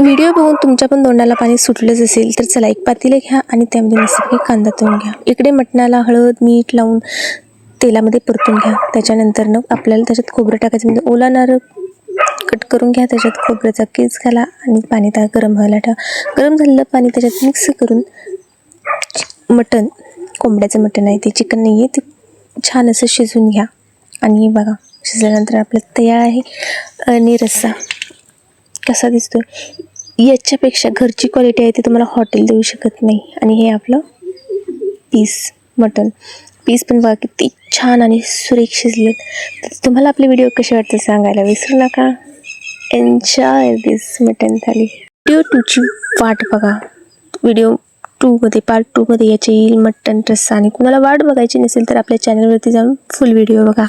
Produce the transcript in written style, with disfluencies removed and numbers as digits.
Video बघून तुमच्या पण तोंडाला पाणी सुटलंच असेल तर चला एक पातेलं घ्या आणि त्यामध्ये मस्तपैकी कांदा तळून घ्या. इकडे मटणाला हळद मीठ लावून तेलामध्ये परतून घ्या. त्याच्यानंतर आपल्याला त्याच्यात खोबरं टाकायचं, म्हणजे ओला नारळ कट करून घ्या. त्याच्यात खोबऱ्याचा कीस घाला आणि पाणी गरम व्हायला ठेवा. गरम झालेलं पाणी त्याच्यात मिक्स करून मटण, कोंबड्याचं मटण आहे ते, चिकन नाही आहे ते, छान असं शिजवून घ्या. आणि बघा शिजल्यानंतर आपलं तयार आहे. आणि रस्सा कसा दिसतोय, याच्यापेक्षा घरची क्वालिटी आहे ती तुम्हाला हॉटेल देऊ शकत नाही. आणि हे आपलं मटण पीस पण बघा किती छान आणि सुरेख शिजलेत. तर तुम्हाला आपले व्हिडिओ कसे वाटते सांगायला विसरू नका. एन्जॉय दिस मटन थाली. व्हिडिओ 2ची वाट बघा. व्हिडिओ 2मध्ये पार्ट 2मध्ये याचे येईल मटन रस्सा. आणि कुणाला वाट बघायची नसेल तर आपल्या चॅनलवरती जाऊन फुल व्हिडिओ बघा.